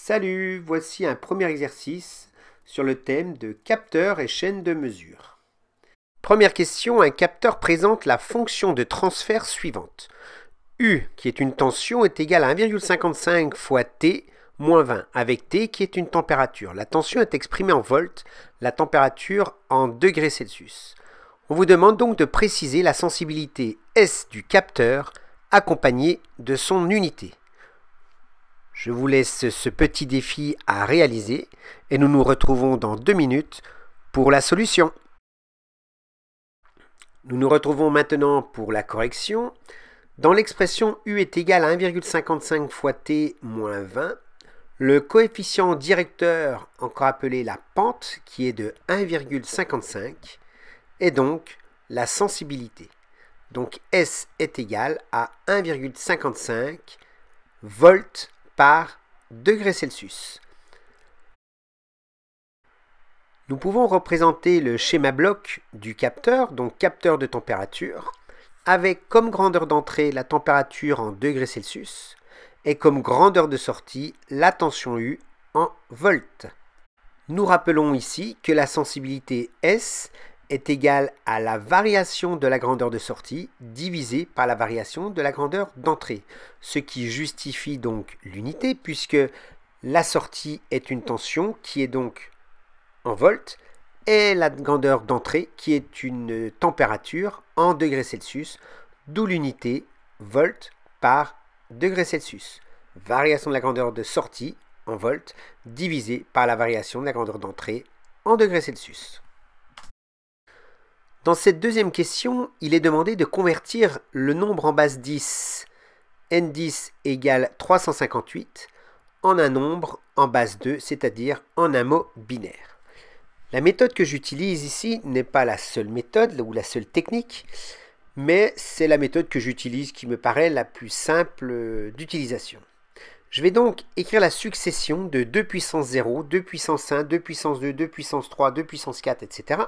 Salut, voici un premier exercice sur le thème de capteur et chaîne de mesure. Première question, un capteur présente la fonction de transfert suivante. U, qui est une tension, est égale à 1,55 fois T moins 20, avec T qui est une température. La tension est exprimée en volts, la température en degrés Celsius. On vous demande donc de préciser la sensibilité S du capteur accompagnée de son unité. Je vous laisse ce petit défi à réaliser et nous nous retrouvons dans 2 minutes pour la solution. Nous nous retrouvons maintenant pour la correction. Dans l'expression U est égal à 1,55 fois T moins 20, le coefficient directeur, encore appelé la pente, qui est de 1,55, est donc la sensibilité. Donc S est égal à 1,55 volts par degré Celsius. Nous pouvons représenter le schéma bloc du capteur, donc capteur de température, avec comme grandeur d'entrée la température en degrés Celsius et comme grandeur de sortie la tension U en volts. Nous rappelons ici que la sensibilité S est égale à la variation de la grandeur de sortie divisée par la variation de la grandeur d'entrée, ce qui justifie donc l'unité puisque la sortie est une tension qui est donc en volts et la grandeur d'entrée qui est une température en degrés Celsius, d'où l'unité volts par degré Celsius. Variation de la grandeur de sortie en volts divisée par la variation de la grandeur d'entrée en degrés Celsius. Dans cette deuxième question, il est demandé de convertir le nombre en base 10, n10 égale 358, en un nombre en base 2, c'est-à-dire en un mot binaire. La méthode que j'utilise ici n'est pas la seule méthode ou la seule technique, mais c'est la méthode que j'utilise qui me paraît la plus simple d'utilisation. Je vais donc écrire la succession de 2 puissance 0, 2 puissance 1, 2 puissance 2, 2 puissance 3, 2 puissance 4, etc.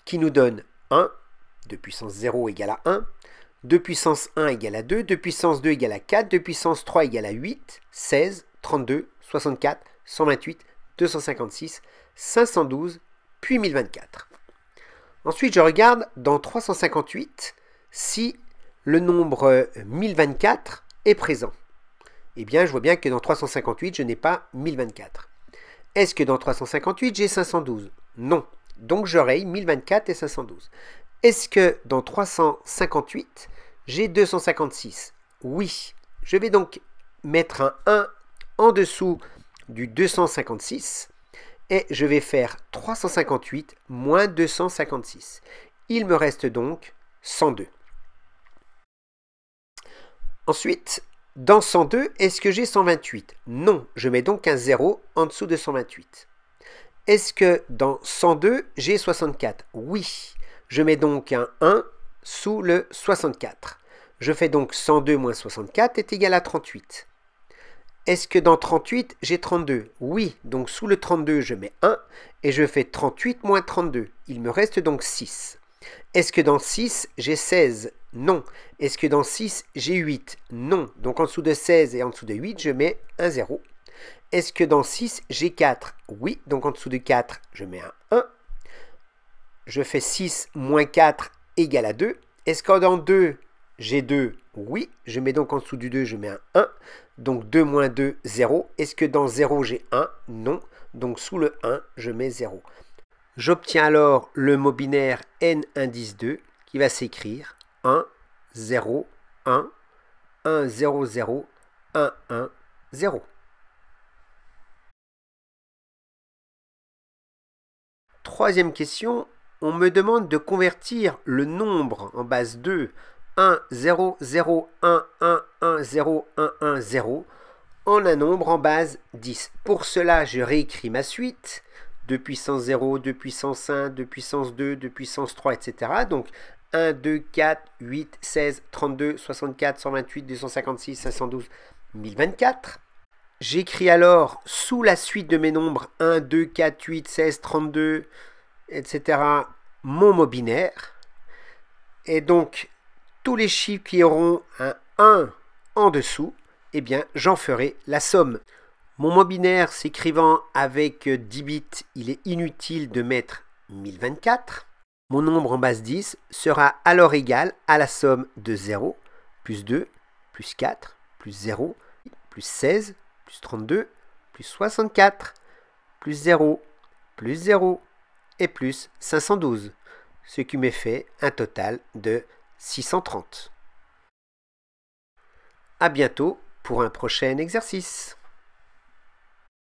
qui nous donne 1, 2 puissance 0 égale à 1, 2 puissance 1 égale à 2, 2 puissance 2 égale à 4, 2 puissance 3 égale à 8, 16, 32, 64, 128, 256, 512, puis 1024. Ensuite, je regarde dans 358 si le nombre 1024 est présent. Eh bien, je vois bien que dans 358, je n'ai pas 1024. Est-ce que dans 358, j'ai 512? Non. Donc, je raye 1024 et 512. Est-ce que dans 358, j'ai 256? Oui. Je vais donc mettre un 1 en dessous du 256 et je vais faire 358 moins 256. Il me reste donc 102. Ensuite, dans 102, est-ce que j'ai 128? Non, je mets donc un 0 en dessous de 128. Est-ce que dans 102, j'ai 64? Oui, je mets donc un 1 sous le 64. Je fais donc 102 moins 64 est égal à 38. Est-ce que dans 38, j'ai 32? Oui, donc sous le 32, je mets 1 et je fais 38 moins 32. Il me reste donc 6. Est-ce que dans 6, j'ai 16? Non. Est-ce que dans 6, j'ai 8? Non. Donc en dessous de 16 et en dessous de 8, je mets un 0. Est-ce que dans 6, j'ai 4? Oui. Donc en dessous de 4, je mets un 1. Je fais 6 moins 4 égale à 2. Est-ce que dans 2, j'ai 2? Oui. Je mets donc en dessous du 2, je mets un 1. Donc 2 moins 2, 0. Est-ce que dans 0, j'ai 1? Non. Donc sous le 1, je mets 0. J'obtiens alors le mot binaire n indice 2 qui va s'écrire 1, 0, 1, 1, 0, 0, 1, 1, 0. Troisième question, on me demande de convertir le nombre en base 2, 1, 0, 0, 1, 1, 1, 0, 1, 1, 0, en un nombre en base 10. Pour cela, je réécris ma suite. 2 puissance 0, 2 puissance 1, 2 puissance 2, 2 puissance 3, etc. Donc 1, 2, 4, 8, 16, 32, 64, 128, 256, 512, 1024. J'écris alors sous la suite de mes nombres 1, 2, 4, 8, 16, 32, etc. mon mot binaire. Et donc, tous les chiffres qui auront un 1 en dessous, eh bien, j'en ferai la somme. Mon mot binaire s'écrivant avec 10 bits, il est inutile de mettre 1024. Mon nombre en base 10 sera alors égal à la somme de 0, plus 2, plus 4, plus 0, plus 16, plus 32, plus 64, plus 0, plus 0 et plus 512, ce qui me fait un total de 630. À bientôt pour un prochain exercice.